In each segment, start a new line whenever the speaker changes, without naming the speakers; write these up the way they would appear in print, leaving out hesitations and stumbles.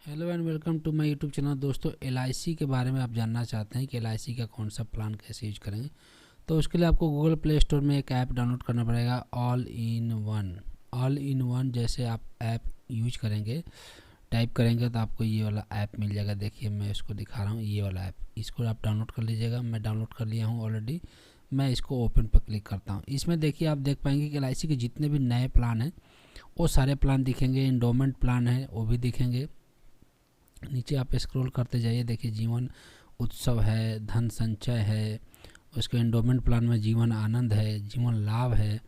Hello and welcome to my YouTube channel. दोस्तों, LIC के बारे में आप जानना चाहते हैं कि एलआईसी का कौन सा प्लान कैसे यूज करेंगे, तो उसके लिए आपको गूगल प्ले स्टोर में एक ऐप डाउनलोड करना पड़ेगा, ऑल इन वन। जैसे आप ऐप यूज करेंगे, टाइप करेंगे तो आपको ये वाला ऐप मिल जाएगा। देखिए मैं इसको दिखा रहा हूँ, ये वाला ऐप, इसको आप डाउनलोड कर लीजिएगा। मैं डाउनलोड कर लिया हूँ ऑलरेडी। मैं इसको ओपन पर क्लिक करता हूँ। इसमें देखिए आप देख पाएंगे कि एलआईसी के जितने भी नए प्लान हैं वो सारे प्लान दिखेंगे। इंडोमेंट प्लान है वो भी दिखेंगे। नीचे आप स्क्रॉल करते जाइए, देखिए जीवन उत्सव है, धन संचय है, उसके एंडोमेंट प्लान में जीवन आनंद है, जीवन लाभ है,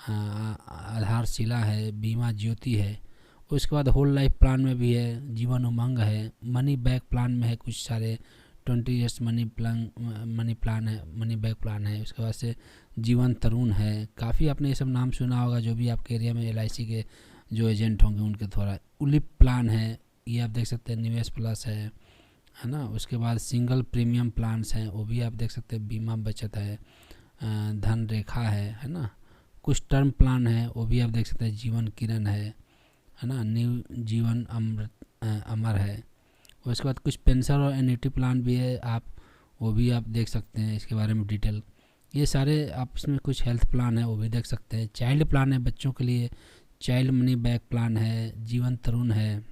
आधारशिला है, बीमा ज्योति है। उसके बाद होल लाइफ प्लान में भी है, जीवन उमंग है, मनी बैक प्लान में है कुछ सारे, 20 ईयर्स मनी प्लान है, मनी बैक प्लान है। उसके बाद से जीवन तरुण है। काफ़ी आपने ये सब नाम सुना होगा, जो भी आपके एरिया में एलआईसी के जो एजेंट होंगे उनके द्वारा। उलिप प्लान है, ये आप देख सकते हैं। निवेश प्लस है ना। उसके बाद सिंगल प्रीमियम प्लान्स हैं, वो भी आप देख सकते हैं। बीमा बचत है, धन रेखा है ना। कुछ टर्म प्लान है वो भी आप देख सकते हैं। जीवन किरण है ना। न्यू जीवन अमर है। उसके बाद कुछ पेंशन और एन्युटी प्लान भी है, आप वो भी आप देख सकते हैं इसके बारे में डिटेल। ये सारे आप इसमें कुछ हेल्थ प्लान है वो भी देख सकते हैं। चाइल्ड प्लान है बच्चों के लिए, चाइल्ड मनी बैक प्लान है, जीवन तरुण है।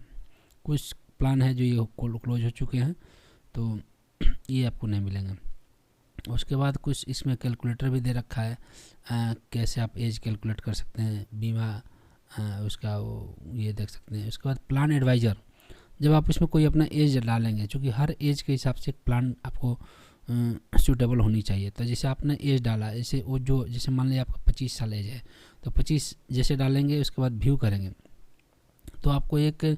कुछ प्लान है जो ये क्लोज हो चुके हैं, तो ये आपको नहीं मिलेंगे। उसके बाद कुछ इसमें कैलकुलेटर भी दे रखा है, कैसे आप एज कैलकुलेट कर सकते हैं, बीमा उसका वो ये देख सकते हैं। उसके बाद प्लान एडवाइज़र, जब आप इसमें कोई अपना एज डालेंगे, क्योंकि हर एज के हिसाब से एक प्लान आपको सूटेबल होनी चाहिए। तो जैसे आपने एज डाला, जैसे वो जो जैसे मान लीजिए आपका 25 साल एज है, तो 25 जैसे डालेंगे, उसके बाद व्यू करेंगे तो आपको एक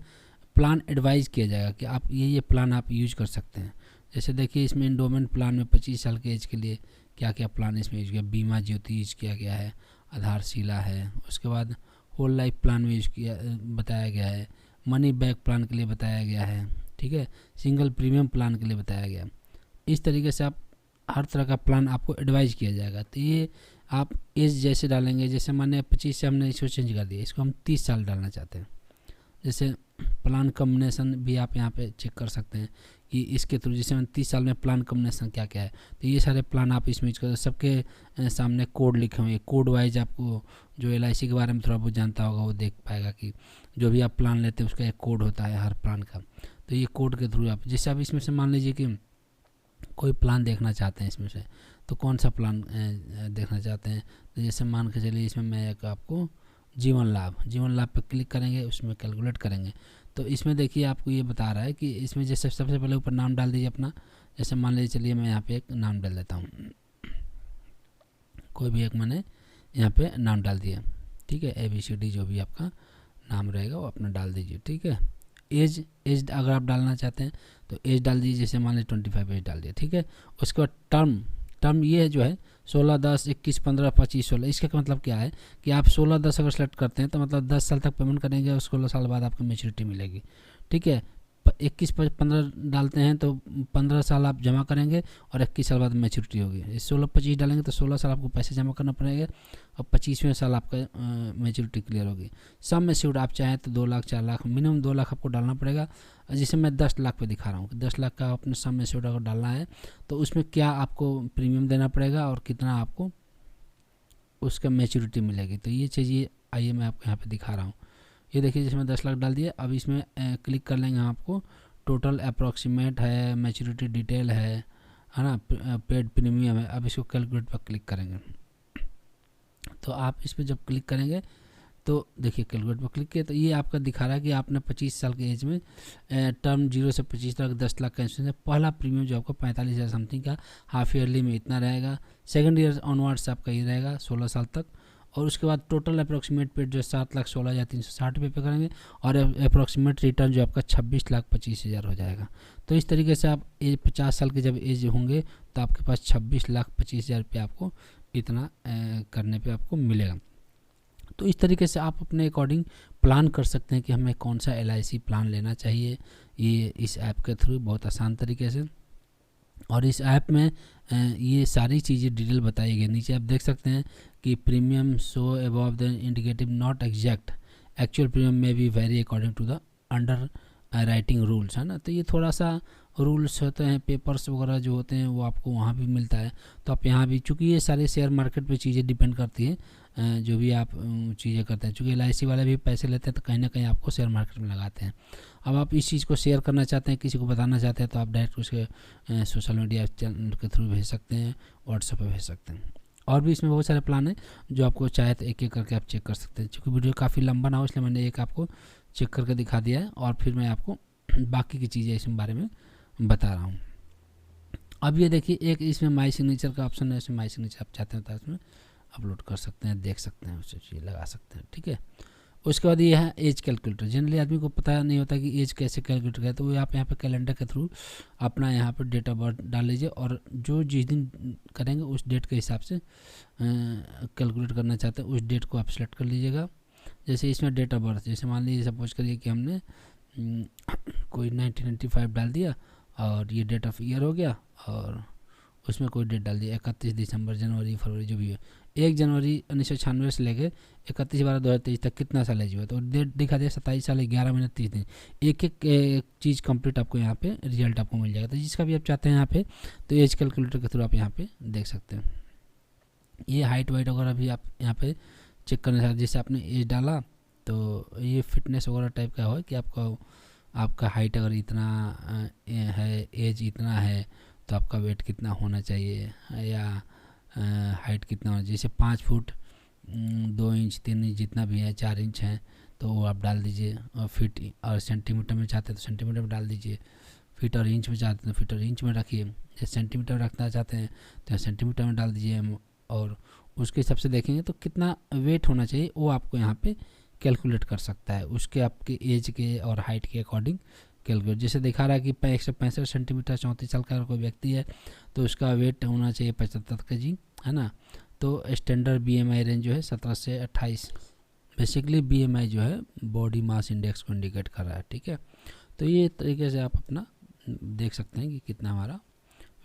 प्लान एडवाइज़ किया जाएगा कि आप ये प्लान आप यूज कर सकते हैं। जैसे देखिए इसमें इंडोमेंट प्लान में 25 साल के एज के लिए क्या क्या प्लान इसमें यूज किया, बीमा ज्योति यूज किया गया है, आधारशिला है। उसके बाद होल लाइफ प्लान में यूज किया बताया गया है, मनी बैक प्लान के लिए बताया गया है, ठीक है, सिंगल प्रीमियम प्लान के लिए बताया गया। इस तरीके से आप हर तरह का प्लान आपको एडवाइज किया जाएगा। तो ये आप एज जैसे डालेंगे, जैसे माने 25 से हमने इसको चेंज कर दिया, इसको हम 30 साल डालना चाहते हैं। जैसे प्लान कम्बिनेशन भी आप यहाँ पे चेक कर सकते हैं कि इसके थ्रू, जैसे 30 साल में प्लान कम्बिनेशन क्या क्या है, तो ये सारे प्लान आप इसमें यूज कर। सबके सामने कोड लिखे हुए हैं, कोड वाइज आपको जो एलआईसी के बारे में थोड़ा बहुत जानता होगा वो देख पाएगा कि जो भी आप प्लान लेते हैं उसका एक कोड होता है हर प्लान का। तो ये कोड के थ्रू आप, जैसे आप इसमें से मान लीजिए कि कोई प्लान देखना चाहते हैं इसमें से, तो कौन सा प्लान देखना चाहते हैं, तो जैसे मान के चलिए इसमें मैं एक आपको जीवन लाभ पे क्लिक करेंगे, उसमें कैलकुलेट करेंगे। तो इसमें देखिए आपको ये बता रहा है कि इसमें जैसे सबसे पहले ऊपर नाम डाल दीजिए अपना। जैसे मान लीजिए, चलिए मैं यहाँ पे एक नाम डाल देता हूँ, कोई भी एक मैंने यहाँ पे नाम डाल दिया, ठीक है। ABCD जो भी आपका नाम रहेगा वो अपना डाल दीजिए, ठीक है। एज अगर आप डालना चाहते हैं तो एज डाल दीजिए, जैसे मान लीजिए 25 एज डाल दिया, ठीक है। उसके बाद टर्म ये जो है 16, 10, 21, 15, 25, 16। इसका मतलब क्या है कि आप 16, 10 अगर सेलेक्ट करते हैं तो मतलब 10 साल तक पेमेंट करेंगे और 16 साल बाद आपको मैच्योरिटी मिलेगी, ठीक है। 21, 15 डालते हैं तो 15 साल आप जमा करेंगे और 21 साल बाद मैच्योरिटी होगी। 16, 25 डालेंगे तो 16 साल आपको पैसे जमा करना पड़ेगा और 25वें साल आपका मैच्योरिटी क्लियर होगी। सम मैच्योर्ड आप चाहें तो 2 लाख, 4 लाख, मिनिमम 2 लाख आपको डालना पड़ेगा। जैसे मैं 10 लाख पे दिखा रहा हूँ, 10 लाख का अपने सम मैच्योर्ड अगर डालना है तो उसमें क्या आपको प्रीमियम देना पड़ेगा और कितना आपको उसका मैच्योरिटी मिलेगी। तो ये चीज़ ये आइए मैं आपको यहाँ पे दिखा रहा हूँ। ये देखिए जिसमें 10 लाख डाल दिए। अब इसमें क्लिक कर लेंगे, आपको टोटल अप्रॉक्सीमेट है, मैच्योरिटी डिटेल है ना, पेड प्रीमियम है। अब इसको कैलकुलेट पर क्लिक करेंगे, तो आप इस पर जब क्लिक करेंगे तो देखिए कैलकुलेट पर क्लिक किया तो ये आपका दिखा रहा है कि आपने 25 साल के एज में टर्म 0 से 25 तक 10 लाख का इंश्योरेंस है। पहला प्रीमियम जो आपका 45,000 समथिंग का, हाफ ईयरली में इतना रहेगा। सेकंड ईयर ऑनवर्ड्स आपका ये रहेगा 16 साल तक। और उसके बाद टोटल अप्रॉक्सीमेट पेड जो 7,16,360 पे करेंगे और अप्रॉक्सीमेट रिटर्न जो आपका 26,25,000 हो जाएगा। तो इस तरीके से आप 50 साल के जब एज होंगे तो आपके पास 26,25,000 रुपये आपको इतना करने पे आपको मिलेगा। तो इस तरीके से आप अपने अकॉर्डिंग प्लान कर सकते हैं कि हमें कौन सा एलआईसी प्लान लेना चाहिए, ये इस ऐप के थ्रू बहुत आसान तरीके से। और इस ऐप में ये सारी चीज़ें डिटेल बताई गई। नीचे आप देख सकते हैं कि premium show above the indicative not exact, actual premium में भी vary according to the underwriting rules, है ना। तो ये थोड़ा सा रूल्स होते हैं, पेपर्स वगैरह जो होते हैं वो आपको वहाँ भी मिलता है। तो आप यहाँ भी, चूँकि ये सारे शेयर मार्केट पे चीज़ें डिपेंड करती हैं, जो भी आप चीज़ें करते हैं, चूँकि LIC वाले भी पैसे लेते हैं तो कहीं ना कहीं आपको शेयर मार्केट में लगाते हैं। अब आप इस चीज़ को शेयर करना चाहते हैं, किसी को बताना चाहते हैं, तो आप डायरेक्ट उसके सोशल मीडिया चैनल के थ्रू भेज सकते हैं, व्हाट्सएप पे भेज सकते हैं। और भी इसमें बहुत सारे प्लान हैं जो आपको चाहे तो एक एक करके आप चेक कर सकते हैं। चूँकि वीडियो काफ़ी लंबा ना हो इसलिए मैंने एक आपको चेक करके दिखा दिया है, और फिर मैं आपको बाकी की चीज़ें इसमें बारे में बता रहा हूँ। अब ये देखिए, एक इसमें माई सिग्नेचर का ऑप्शन है, इसमें माई सिग्नेचर आप चाहते हैं तो इसमें अपलोड कर सकते हैं, देख सकते हैं, उससे चीज़ लगा सकते हैं, ठीक है। उसके बाद ये है एज कैलकुलेटर। जनरली आदमी को पता नहीं होता कि एज कैसे कैलकुलेट करें, तो आप यहाँ पे कैलेंडर के थ्रू अपना यहाँ पे डेट ऑफ बर्थ डाल लीजिए, और जो जिस दिन करेंगे उस डेट के हिसाब से कैलकुलेट करना चाहते हैं उस डेट को आप सेलेक्ट कर लीजिएगा। जैसे इसमें डेट ऑफ बर्थ, जैसे मान लीजिए सपोज करिए कि हमने कोई 1995 डाल दिया और ये डेट ऑफ ईयर हो गया, और उसमें कोई डेट डाल दिया 31 दिसंबर, जनवरी, फरवरी जो भी है, 1 जनवरी 1996 से लेके 31/12/2023 तक कितना साल एज हुआ, तो डेट दिखा दिया 27 साल 11 महीने 30 दिन। एक एक चीज़ कंप्लीट आपको यहाँ पे रिजल्ट आपको मिल जाएगा। तो जिसका भी आप चाहते हैं यहाँ पे, तो एज कैलकुलेटर के थ्रू आप यहाँ पे देख सकते हैं। ये हाइट वाइट वगैरह भी आप यहाँ पे चेक करना चाहते हैं। जैसे आपने एज डाला तो ये फिटनेस वगैरह टाइप का हो कि आपका हाइट अगर इतना है, एज इतना है, तो आपका वेट कितना होना चाहिए, या हाइट कितना होना चाहिए। जैसे 5 फुट 2 इंच 3 इंच जितना भी है, 4 इंच है, तो वो आप डाल दीजिए। और फीट और सेंटीमीटर में चाहते हैं तो सेंटीमीटर में डाल दीजिए, फीट और इंच में चाहते हैं तो फीट और इंच में रखिए। जैसे सेंटीमीटर रखना चाहते हैं तो सेंटीमीटर में डाल दीजिए, और उसके हिसाब से देखेंगे तो कितना वेट होना चाहिए वो आपको यहाँ पे कैलकुलेट कर सकता है, उसके आपके एज के और हाइट के अकॉर्डिंग कैलकुलेट। जैसे दिखा रहा है कि 165 सेंटीमीटर 34 साल का कोई व्यक्ति है तो उसका वेट होना चाहिए 75 kg, है ना। तो स्टैंडर्ड BMI रेंज जो है 17 से 28। बेसिकली BMI जो है बॉडी मास इंडेक्स को इंडिकेट कर रहा है, ठीक है। तो ये तरीके से आप अपना देख सकते हैं कि कितना हमारा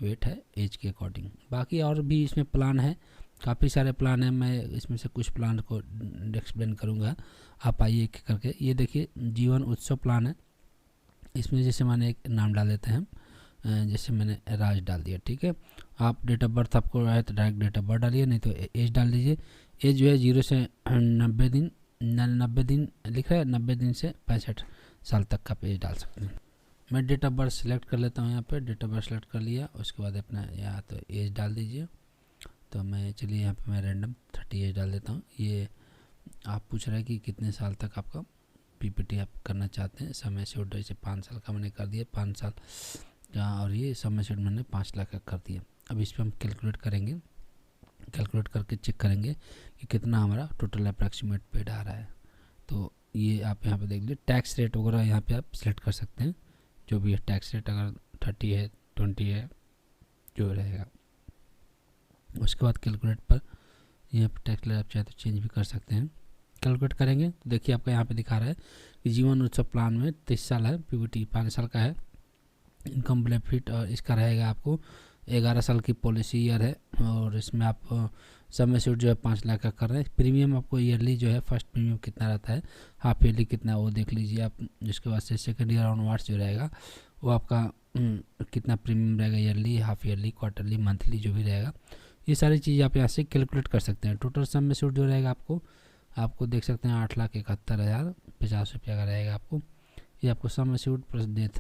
वेट है एज के अकॉर्डिंग। बाकी और भी इसमें प्लान है, काफ़ी सारे प्लान हैं, मैं इसमें से कुछ प्लान को एक्सप्लेन करूँगा, आप आइए एक करके। ये देखिए जीवन उत्सव प्लान है, इसमें जैसे मैंने एक नाम डाल देते हैं, जैसे मैंने राज डाल दिया, ठीक है। आप डेट ऑफ बर्थ आपको है तो डायरेक्ट डेट ऑफ बर्थ डालिए, नहीं तो एज डाल दीजिए। एज जो है 0 से 90 दिन, 90 दिन लिख रहा है, 90 दिन से 65 साल तक का एज डाल सकते हैं। मैं डेट ऑफ बर्थ सेलेक्ट कर लेता हूँ, यहाँ पे डेट ऑफ बर्थ सेलेक्ट कर लिया, उसके बाद अपना यहाँ तो एज डाल दीजिए। तो मैं चलिए यहाँ पे मैं रैंडम 30 एज डाल देता हूँ। ये आप पूछ रहे हैं कि कितने साल तक आपका PPT आप करना चाहते हैं। समय शेड्यूल जैसे 5 साल का मैंने कर दिया, 5 साल का, और ये समय शेड्यूल मैंने 5 लाख का कर दिया। अब इस पर हम कैलकुलेट करेंगे, कैलकुलेट करके चेक करेंगे कि कितना हमारा टोटल अप्रॉक्सीमेट पेड आ रहा है। तो ये आप यहाँ पे देख लीजिए, टैक्स रेट वगैरह यहाँ पे आप सिलेक्ट कर सकते हैं, जो भी है टैक्स रेट, अगर 30 है 20 है जो रहेगा। उसके बाद कैलकुलेट पर यहाँ पर टैक्स रेट आप चाहे तो चेंज भी कर सकते हैं। कैलकुलेट करेंगे तो देखिए आपका यहाँ पे दिखा रहा है कि जीवन उत्सव प्लान में 23 साल है, PPT 5 साल का है, इनकम बेनिफिट और इसका रहेगा आपको 11 साल की पॉलिसी ईयर है, और इसमें आप समय सूट जो है 5 लाख का कर रहे हैं। प्रीमियम आपको ईयरली जो है फर्स्ट प्रीमियम कितना रहता है, हाफ ईयरली कितना वो देख लीजिए आप। जिसके बाद से सेकेंड ईयर ऑनवर्ड्स जो रहेगा वो आपका कितना प्रीमियम रहेगा, yearly, half yearly, quarterly, monthly जो भी रहेगा, ये सारी चीज़ आप यहाँ से कैलकुलेट कर सकते हैं। टोटल समय सूट जो रहेगा आपको देख सकते हैं 8,71,050 रुपया का रहेगा आपको। ये आपको समय सूट प्लस डेथ,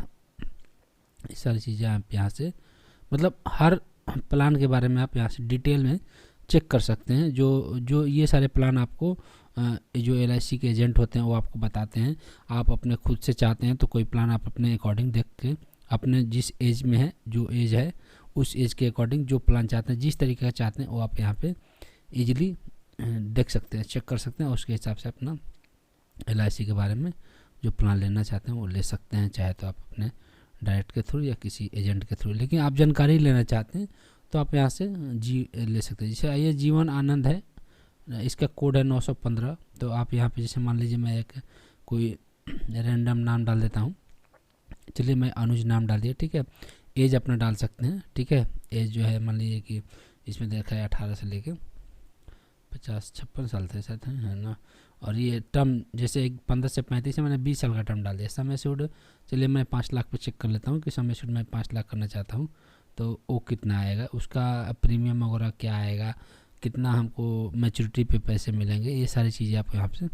ये सारी चीज़ें आप यहाँ से मतलब हर प्लान के बारे में आप यहाँ से डिटेल में चेक कर सकते हैं। जो ये सारे प्लान आपको जो LIC के एजेंट होते हैं वो आपको बताते हैं। आप अपने खुद से चाहते हैं तो कोई प्लान आप अपने अकॉर्डिंग देख के, अपने जिस एज में है, जो एज है उस एज के अकॉर्डिंग जो प्लान चाहते हैं, जिस तरीके का चाहते हैं वो आप यहाँ पे ईजिली देख सकते हैं, चेक कर सकते हैं। उसके हिसाब से अपना LIC के बारे में जो प्लान लेना चाहते हैं वो ले सकते हैं, चाहे तो आप अपने डायरेक्ट के थ्रू या किसी एजेंट के थ्रू। लेकिन आप जानकारी लेना चाहते हैं तो आप यहाँ से ले सकते हैं। जैसे ये जीवन आनंद है, इसका कोड है 915। तो आप यहाँ पे जैसे मान लीजिए मैं एक कोई रैंडम नाम डाल देता हूँ, चलिए मैं अनुज नाम डाल दिया, ठीक है। एज अपना डाल सकते हैं, ठीक है। एज जो है मान लीजिए कि इसमें देखा है 18 से लेके 50-56 साल तक शायद है ना। और ये टर्म जैसे 15 से 35 है, मैंने 20 साल का टर्म डाल दिया। सम एश्योर्ड चलिए मैं 5 लाख पे चेक कर लेता हूँ कि सम एश्योर्ड मैं 5 लाख करना चाहता हूँ तो वो कितना आएगा, उसका प्रीमियम वगैरह क्या आएगा, कितना हमको मैच्योरिटी पे पैसे मिलेंगे, ये सारी चीज़ें आप यहाँ से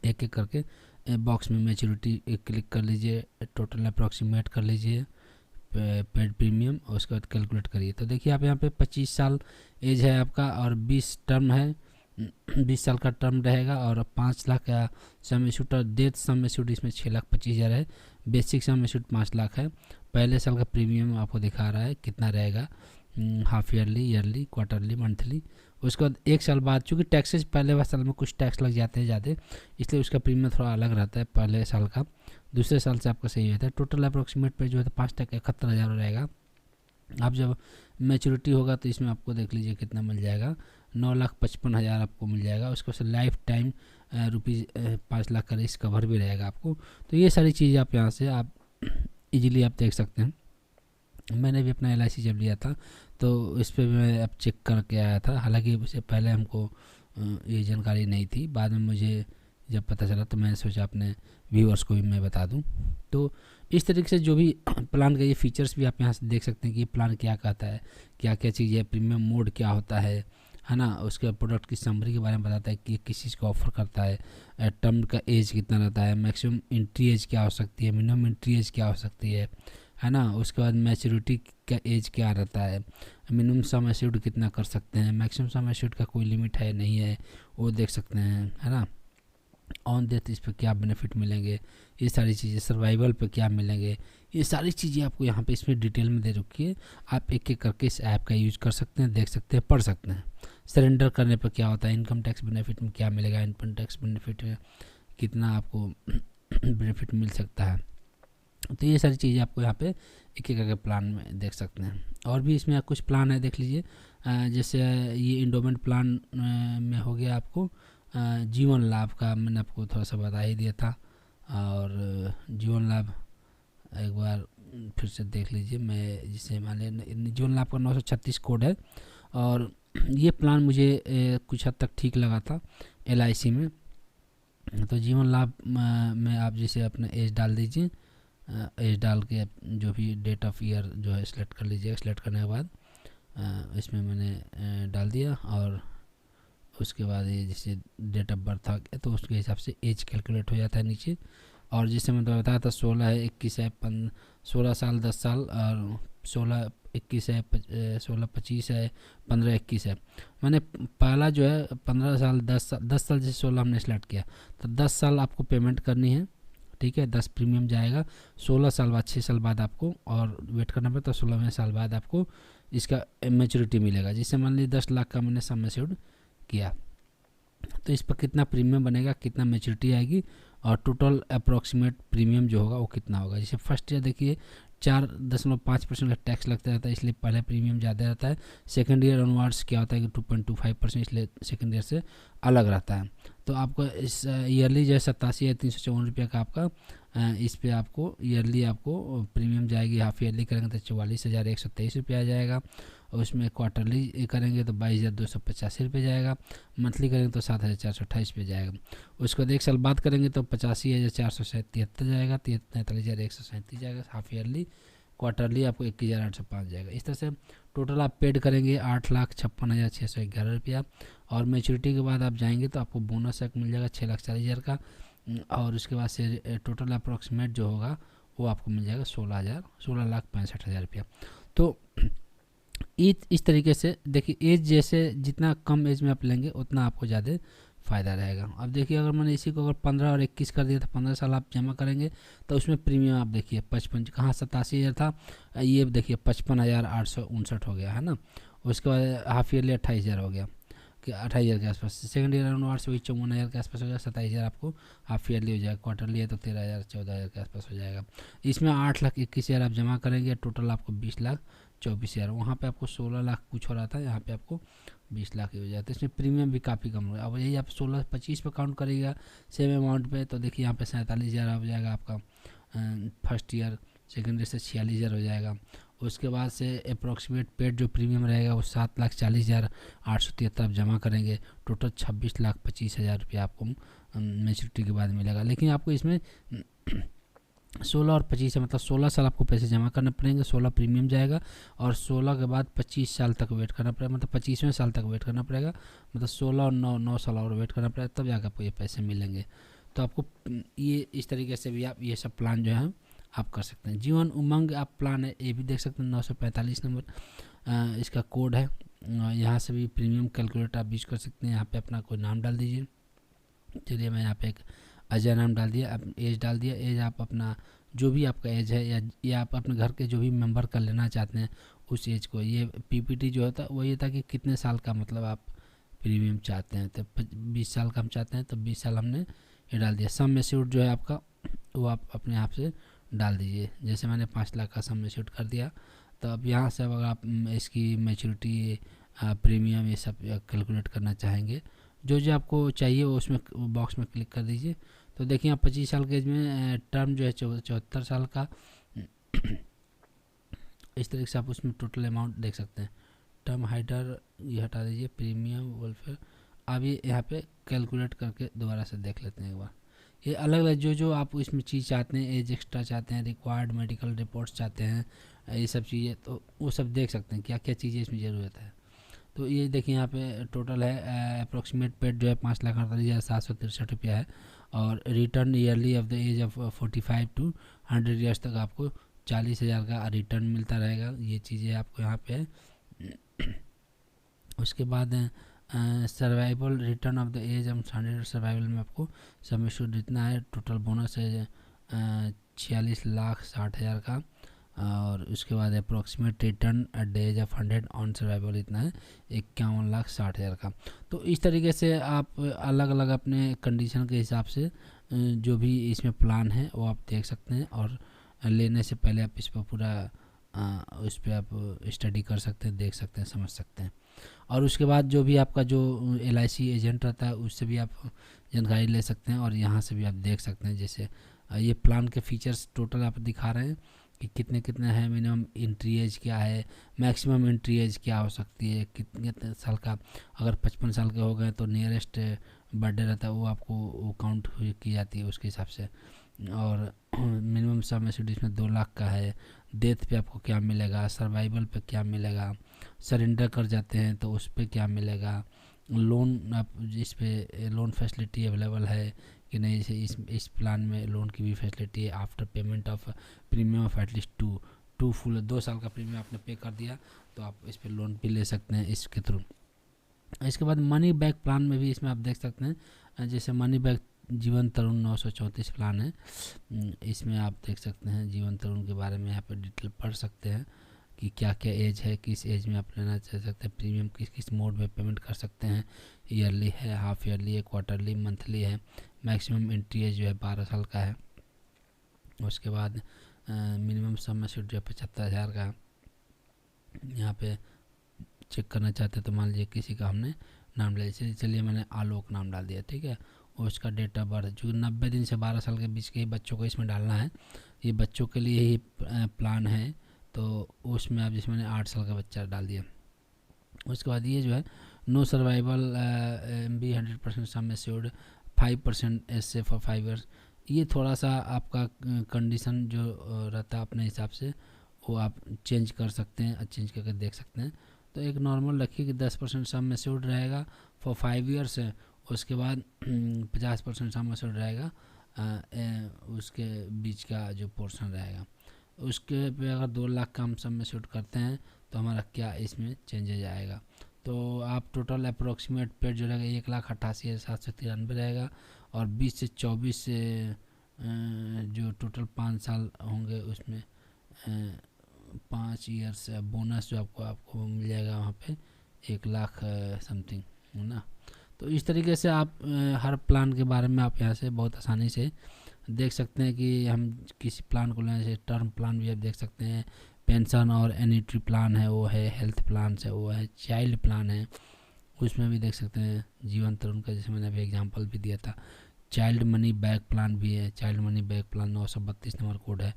एक एक करके बॉक्स में मैच्योरिटी क्लिक कर लीजिए, टोटल अप्रॉक्सीमेट कर लीजिए पेड प्रीमियम और उसके बाद कैलकुलेट करिए। तो देखिए आप यहाँ पे 25 साल एज है आपका और 20 टर्म है, 20 साल का टर्म रहेगा और 5 लाख का सम एश्योर्ड और डेथ सम एश्योर्ड इसमें 6,25,000 है। बेसिक सम एश्योर्ड 5 लाख है। पहले साल का प्रीमियम आपको दिखा रहा है कितना रहेगा, half yearly, yearly, quarterly, monthly. उसके बाद 1 साल बाद चूँकि टैक्सेस पहले वाले साल में कुछ टैक्स लग जाते हैं ज़्यादा, इसलिए उसका प्रीमियम थोड़ा अलग रहता है पहले साल का, दूसरे साल से आपका सही होता है। टोटल अप्रोक्सीमेट पे जो है 5,71,000 रहेगा। आप जब मैच्योरिटी होगा तो इसमें आपको देख लीजिए कितना मिल जाएगा, 9,55,000 आपको मिल जाएगा। उसको से लाइफ टाइम रुपीज़ 5 लाख का रिस्क कवर भी रहेगा आपको। तो ये सारी चीज़ आप यहाँ से आप इजीली आप देख सकते हैं। मैंने भी अपना LIC जब लिया था तो इस पर मैं अब चेक करके आया था, हालांकि उससे पहले हमको ये जानकारी नहीं थी, बाद में मुझे जब पता चला तो मैंने सोचा अपने व्यूअर्स को भी मैं बता दूं। तो इस तरीके से जो भी प्लान का ये फीचर्स भी आप यहाँ से देख सकते हैं कि ये प्लान क्या कहता है, क्या क्या चीज़ है, प्रीमियम मोड क्या होता है ना, उसके प्रोडक्ट की समरी के बारे में बताता है कि किस चीज़ को ऑफर करता है, टर्म का एज कितना रहता है, मैक्सिमम एंट्री एज क्या हो सकती है, मिनिमम एंट्री एज क्या हो सकती है ना, उसके बाद मैच्योरिटी का एज क्या रहता है, मिनिमम सम एश्योर्ड कितना कर सकते हैं, मैक्सिमम सम एश्योर्ड का कोई लिमिट है नहीं है वो देख सकते हैं, है ना। ऑन डेथ इस पर क्या बेनिफिट मिलेंगे, ये सारी चीज़ें, सर्वाइवल पे क्या मिलेंगे, ये सारी चीज़ें आपको यहाँ पे इसमें डिटेल में दे रखी है। आप एक एक करके इस ऐप का यूज़ कर सकते हैं, देख सकते हैं, पढ़ सकते हैं। सरेंडर करने पर क्या होता है, इनकम टैक्स बेनिफिट में क्या मिलेगा, इनकम टैक्स बेनिफिट में कितना आपको बेनिफिट मिल सकता है। तो ये सारी चीज़ें आपको यहाँ पे एक एक करके प्लान में देख सकते हैं। और भी इसमें कुछ प्लान है, देख लीजिए। जैसे ये इंडोमेंट प्लान में हो गया आपको जीवन लाभ का, मैंने आपको थोड़ा सा बता ही दिया था। और जीवन लाभ एक बार फिर से देख लीजिए, मैं जिसे मान लिया जीवन लाभ का 936 कोड है और ये प्लान मुझे कुछ हद तक ठीक लगा था LIC में। तो जीवन लाभ में आप जैसे अपना एज डाल दीजिए, एज डाल के जो भी डेट ऑफ ईयर जो है सिलेक्ट कर लीजिएगा। सिलेक्ट करने के बाद इसमें मैंने डाल दिया और उसके बाद ये जैसे डेट ऑफ बर्थ आ गया तो उसके हिसाब से एज कैलकुलेट हो जाता है नीचे। और जैसे मैंने बताया था 16 है, 21 है, 16 साल 10 साल और 16 21 है, 16 25 है, 15 21 है। मैंने पहला जो है 15 साल 10 साल जैसे 16 हमने सेलेक्ट किया तो 10 साल आपको पेमेंट करनी है, ठीक है, 10 प्रीमियम जाएगा। 16 साल बाद 6 साल बाद आपको और वेट करना पड़ता, तो 16वें साल बाद आपको इसका मैच्योरिटी मिलेगा। जिससे मान लीजिए 10 लाख का मैंने सम एश्योर्ड किया तो इस पर कितना प्रीमियम बनेगा, कितना मैच्योरिटी आएगी और टोटल अप्रॉक्सीमेट प्रीमियम जो होगा वो कितना होगा। जैसे फर्स्ट ईयर देखिए 4.5% का टैक्स लगता रहता है, इसलिए पहले प्रीमियम ज़्यादा रहता है। सेकंड ईयर ऑनवर्ड्स क्या होता है कि 2.25%, इसलिए सेकंड ईयर से अलग रहता है। तो आपको इस ईयरली जो है 87,354 रुपये का आपका इस पे आपको ईयरली आपको प्रीमियम जाएगी। हाफ ईयरली करेंगे तो 44,123 रुपये आ जाएगा और उसमें क्वार्टरली करेंगे तो 22,285 रुपये जाएगा। मंथली करेंगे तो 7,428 रुपये जाएगा। उसके बाद 1 साल बाद करेंगे तो 85,473 जाएगा, 43,137 जाएगा हाफ ईयरली। क्वार्टरली आपको 21,805 जाएगा। इस तरह से टोटल आप पेड करेंगे 8,56,611 रुपया। और मैच्योरिटी के बाद आप जाएंगे तो आपको बोनस एक मिल जाएगा 6,40,000 का और उसके बाद से टोटल अप्रॉक्सीमेट जो होगा वो आपको मिल जाएगा 16,65,000 रुपया। तो इस तरीके से देखिए एज जैसे जितना कम एज में आप लेंगे उतना आपको ज़्यादा फ़ायदा रहेगा। अब देखिए अगर मैंने इसी को अगर 15 और 21 कर दिया तो 15 साल आप जमा करेंगे तो उसमें प्रीमियम आप देखिए 55 कहाँ 87,000 था, ये देखिए 55,859 हो गया है ना। उसके बाद हाफ ईयरली 28,000 हो गया कि 28,000 के आसपास। सेकंड ईयर ऑनवर्ड्स वही 54,000 के आसपास हो जाएगा। 27,000 आपको हाफ ईयरली हो जाएगा। क्वार्टरली है तो 13,000 14,000 के आसपास हो जाएगा। इसमें 8,21,000 आप जमा करेंगे, टोटल आपको 20,24,000। वहाँ पे आपको 16 लाख कुछ हो रहा था, यहाँ पे आपको 20 लाख ही हो जाता है। इसमें प्रीमियम भी काफ़ी कम हो गया। अब यही आप 16-25 पे काउंट करिएगा सेम अमाउंट पे तो देखिए यहाँ पे 47,000 हो जाएगा आपका फर्स्ट ईयर। सेकेंड ईयर से 46,000 हो जाएगा। उसके बाद से अप्रोक्सीमेट पेड जो प्रीमियम रहेगा वो 7,40,873 आप जमा करेंगे। टोटल 26,25,000 रुपया आपको मैच्योरिटी के बाद मिलेगा। लेकिन आपको इसमें 16 और 25 है, मतलब 16 साल आपको पैसे जमा करने पड़ेंगे, 16 प्रीमियम जाएगा और 16 के बाद 25 साल तक वेट करना पड़ेगा, मतलब 25वें साल तक वेट करना पड़ेगा, मतलब 16 और 9 साल और वेट करना पड़ेगा, तब जाकर आपको ये पैसे मिलेंगे। तो आपको ये इस तरीके से भी आप ये सब प्लान जो है आप कर सकते हैं। जीवन उमंग आप प्लान है, ये भी देख सकते हैं, 945 नंबर इसका कोड है। यहाँ से भी प्रीमियम कैलकुलेटर आप यूज कर सकते हैं। यहाँ पे अपना कोई नाम डाल दीजिए। चलिए मैं यहाँ पे एक अजय नाम डाल दिया, आप एज डाल दिया। एज आप अपना जो भी आपका एज है या आप अपने घर के जो भी मेंबर का लेना चाहते हैं उस एज को, ये पीपीटी जो होता है वो ये था कि कितने साल का मतलब आप प्रीमियम चाहते हैं, तो 20 साल का हम चाहते हैं तो 20 साल हमने ये डाल दिया। सम एश्योर्ड जो है आपका वो आप अपने आप से डाल दीजिए। जैसे मैंने 5 लाख का सम एश्योर्ड कर दिया, तो अब यहाँ से अगर आप इसकी मैच्योरिटी प्रीमियम ये सब कैलकुलेट करना चाहेंगे, जो जो आपको चाहिए वो उसमें बॉक्स में क्लिक कर दीजिए। तो देखिए आप 25 साल के एज में टर्म जो है 74 साल का, इस तरीके से आप उसमें टोटल अमाउंट देख सकते हैं। टर्म हाइडर ये हटा दीजिए, प्रीमियम वेलफेयर। अब ये यहाँ पे कैलकुलेट करके दोबारा से देख लेते हैं एक बार। ये अलग अलग जो जो आप इसमें चीज़ चाहते हैं, एज एक्स्ट्रा चाहते हैं, रिक्वायर्ड मेडिकल रिपोर्ट्स चाहते हैं, ये सब चीज़ें, तो वो सब देख सकते हैं क्या क्या चीज़ें इसमें ज़रूरत है। तो ये देखिए यहाँ पे टोटल है अप्रोक्सीमेट पेड जो है 5,48,763 रुपया है, और return yearly of the age of 45 to 100 years तक आपको 40,000 का रिटर्न मिलता रहेगा। ये चीज़ें आपको यहाँ पे है। उसके बाद survival return of the age of 100 survival में आपको सम एश्योर्ड जितना है, टोटल बोनस है 46,60,000 का, और उसके बाद approximate return at the age of 100 on survival इतना है 51,60,000 का। तो इस तरीके से आप अलग अलग अपने कंडीशन के हिसाब से जो भी इसमें प्लान है वो आप देख सकते हैं, और लेने से पहले आप इस पर पूरा उस पर आप स्टडी कर सकते हैं, देख सकते हैं, समझ सकते हैं। और उसके बाद जो भी आपका जो LIC एजेंट रहता है उससे भी आप जानकारी ले सकते हैं, और यहाँ से भी आप देख सकते हैं। जैसे ये प्लान के फीचर्स टोटल आप दिखा रहे हैं कि कितने कितने हैं, मिनिमम एंट्री एज क्या है, मैक्सिमम एंट्री एज क्या हो सकती है, कितने साल का। अगर 55 साल के हो गए तो नियरेस्ट बर्थडे रहता है वो आपको वो काउंट की जाती है उसके हिसाब से। और मिनिमम सम एश्योर्ड इसमें 2 लाख का है। डेथ पे आपको क्या मिलेगा, सर्वाइवल पे क्या मिलेगा, सरेंडर कर जाते हैं तो उस पर क्या मिलेगा, लोन आप जिस पे लोन फैसिलिटी अवेलेबल है कि नहीं, जैसे इस प्लान में लोन की भी फैसिलिटी है after payment of premium of at least 2 full 2 साल का प्रीमियम आपने पे कर दिया तो आप इस पर लोन भी ले सकते हैं इसके थ्रू। इसके बाद मनी बैक प्लान में भी इसमें आप देख सकते हैं, जैसे मनी बैक जीवन तरुण 934 प्लान है, इसमें आप देख सकते हैं जीवन तरुण के बारे में यहाँ पर डिटेल पढ़ सकते हैं कि क्या क्या एज है, किस एज में आप लेना चाह सकते हैं, प्रीमियम किस किस मोड में पेमेंट कर सकते हैं, ईयरली है, हाफ ईयरली है, क्वार्टरली, मंथली है, मैक्सिमम एंट्री एज जो है 12 साल का है। उसके बाद मिनिमम सम एश्योर्ड जो है 75,000 का। यहाँ पे चेक करना चाहते हैं तो मान लीजिए किसी का हमने नाम ले, चलिए मैंने आलोक नाम डाल दिया, ठीक है, और उसका डेट ऑफ बर्थ जो 90 दिन से 12 साल के बीच के ही बच्चों को इसमें डालना है। ये बच्चों के लिए ही प्लान है, तो उसमें आप जिसमें 8 साल का बच्चा डाल दिया। उसके बाद ये जो है no survival MB 100% sum assured 5% SA for 5 years. ये थोड़ा सा आपका कंडीशन जो रहता है अपने हिसाब से वो आप चेंज कर सकते हैं, चेंज करके देख सकते हैं। तो एक नॉर्मल रखिए कि 10% सम एश्योर्ड रहेगा फॉर 5 ईयर्स, उसके बाद 50% सम एश्योर्ड रहेगा उसके बीच का जो पोर्शन रहेगा। उसके पे अगर 2 लाख का हम सम एश्योर्ड करते हैं तो हमारा क्या इसमें चेंजेज आएगा। तो आप टोटल अप्रोक्सीमेट पेड जो रहेगा 1,88,793 रहेगा, और 20 से 24 से जो टोटल 5 साल होंगे उसमें 5 ईयर्स बोनस जो आपको मिल जाएगा वहाँ पे 1 लाख समथिंग, है ना। तो इस तरीके से आप हर प्लान के बारे में आप यहाँ से बहुत आसानी से देख सकते हैं कि हम किसी प्लान को लेने से टर्म प्लान भी आप देख सकते हैं, पेंशन और एन्युटी प्लान है वो है, हेल्थ प्लान है वो है, चाइल्ड प्लान है उसमें भी देख सकते हैं, जीवन तरुण का जैसे मैंने अभी एग्जांपल भी दिया था चाइल्ड मनी बैक प्लान भी है, child money back plan 932 number code है।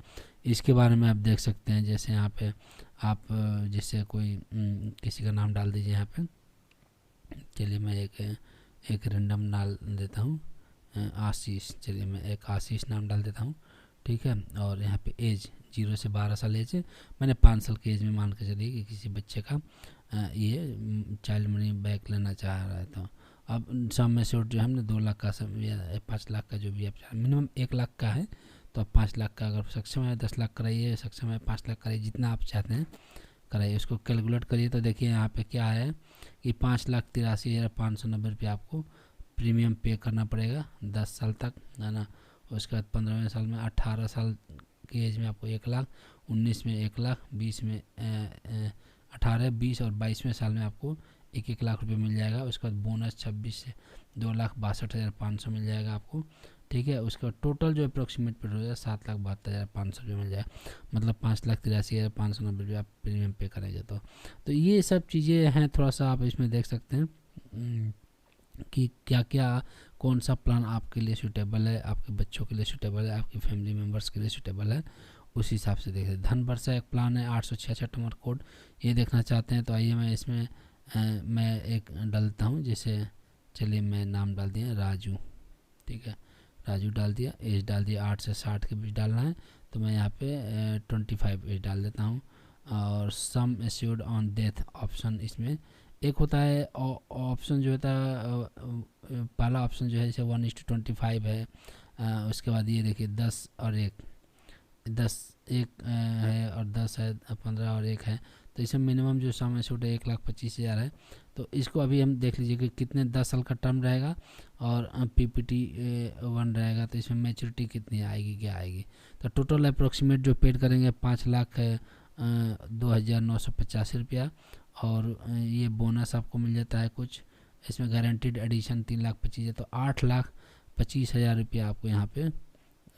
इसके बारे में आप देख सकते हैं। जैसे यहाँ पे आप जैसे कोई किसी का नाम डाल दीजिए यहाँ पे। चलिए मैं एक रैंडम डाल देता हूँ, आशीष। चलिए मैं एक आशीष नाम डाल देता हूँ, ठीक है। और यहाँ पे एज 0 से 12 साल एज है, मैंने 5 साल की एज में मान के चलिए कि किसी बच्चे का ये चाइल्ड मनी बैक लेना चाह रहा है। तो अब सम एश्योर्ड जो है हमने 2 लाख का या 5 लाख का जो भी आप मिनिमम 1 लाख का है, तो आप 5 लाख का अगर सक्षम है 10 लाख कराइए, सक्षम है 5 लाख कराइए, जितना आप चाहते हैं कराइए। उसको कैलकुलेट करिए तो देखिए यहाँ पे क्या है कि 5,83,590 रुपये आपको प्रीमियम पे करना पड़ेगा 10 साल तक, है ना। उसके बाद 15वें साल में 18 साल की एज में आपको 1 लाख, 19 में 1 लाख, 20 में 18, 20 और 22वें साल में आपको 1 लाख रुपए मिल जाएगा। उसके बाद बोनस 26 से 2,62,500 मिल जाएगा आपको, ठीक है। उसके बाद टोटल जो अप्रोक्सीमेट पे हो जाएगा 7,72,500 रुपये मिल जाएगा, मतलब 5,83,590 रुपये आप प्रीमियम पे करेंगे। तो ये सब चीज़ें हैं, थोड़ा सा आप इसमें देख सकते हैं कि क्या क्या कौन सा प्लान आपके लिए सूटेबल है, आपके बच्चों के लिए सूटेबल है, आपकी फैमिली मेम्बर्स के लिए सूटेबल है, उस हिसाब से देखिए। धन वर्षा एक प्लान है 866 नंबर कोड, ये देखना चाहते हैं तो आइए मैं इसमें मैं एक डालता हूँ। जैसे चलिए मैं नाम डाल दिया राजू, ठीक है, राजू डाल दिया, एज डाल दिया 8 से 60 के बीच डालना है, तो मैं यहाँ पे 25 एज डाल देता हूँ। और sum assured on death option इसमें एक होता है ऑप्शन जो होता है, पहला ऑप्शन जो है जैसे 1:25 है। उसके बाद ये देखिए 10 और 1 है और 10 है, 15 और 1 है, तो इसमें मिनिमम जो सम एश्योर्ड है 1,25,000 है। तो इसको अभी हम देख लीजिए कि कितने 10 साल का टर्म रहेगा और PPT 1 रहेगा, तो इसमें मैच्योरिटी कितनी आएगी, क्या आएगी। तो टोटल अप्रोक्सीमेट जो पेड करेंगे 5,02,985 रुपया। और ये बोनस आपको मिल जाता है कुछ, इसमें गारंटीड एडिशन 3,25,000 है, तो 8,25,000 रुपया आपको यहाँ पे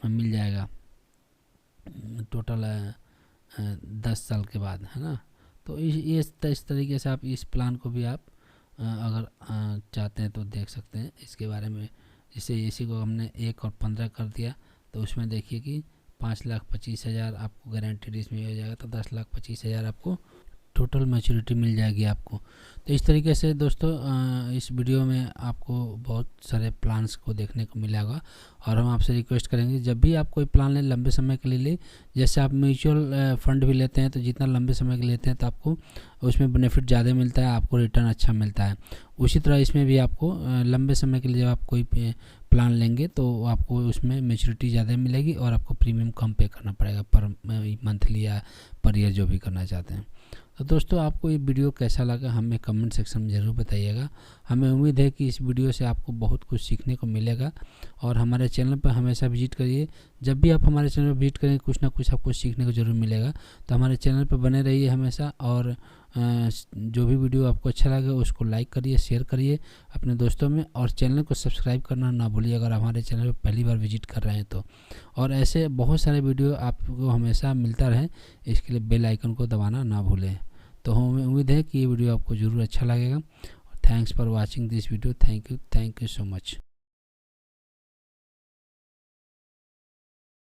मिल जाएगा टोटल 10 साल के बाद, है ना। तो इस तरीके से आप इस प्लान को भी आप अगर चाहते हैं तो देख सकते हैं इसके बारे में। जैसे इसी को हमने 1 और 15 कर दिया, तो उसमें देखिए कि 5,25,000 आपको गारंटीड इसमें हो जाएगा, तो 10,25,000 आपको टोटल मैच्योरिटी मिल जाएगी आपको। तो इस तरीके से दोस्तों इस वीडियो में आपको बहुत सारे प्लान्स को देखने को मिला होगा। और हम आपसे रिक्वेस्ट करेंगे जब भी आप कोई प्लान लें लंबे समय के लिए ले, जैसे आप म्यूचुअल फंड भी लेते हैं तो जितना लंबे समय के लेते हैं तो आपको उसमें बेनिफिट ज़्यादा मिलता है, आपको रिटर्न अच्छा मिलता है। उसी तरह इसमें भी आपको लंबे समय के लिए जब आप कोई प्लान लेंगे तो आपको उसमें मैच्योरिटी ज़्यादा मिलेगी और आपको प्रीमियम कम पे करना पड़ेगा पर मंथली या पर ईयर जो भी करना चाहते हैं। तो दोस्तों आपको ये वीडियो कैसा लगा हमें कमेंट सेक्शन में ज़रूर बताइएगा। हमें उम्मीद है कि इस वीडियो से आपको बहुत कुछ सीखने को मिलेगा। और हमारे चैनल पर हमेशा विजिट करिए, जब भी आप हमारे चैनल पर विजिट करेंगे कुछ ना कुछ आपको सीखने को ज़रूर मिलेगा। तो हमारे चैनल पर बने रहिए हमेशा, और जो भी वीडियो आपको अच्छा लगे उसको लाइक करिए, शेयर करिए अपने दोस्तों में, और चैनल को सब्सक्राइब करना ना भूलिए अगर हमारे चैनल पर पहली बार विजिट कर रहे हैं तो। और ऐसे बहुत सारे वीडियो आपको हमेशा मिलता रहे, इसके लिए बेल आइकन को दबाना ना भूलें। तो हमें उम्मीद है कि ये वीडियो आपको ज़रूर अच्छा लगेगा। Thanks for watching this video. Thank you so much.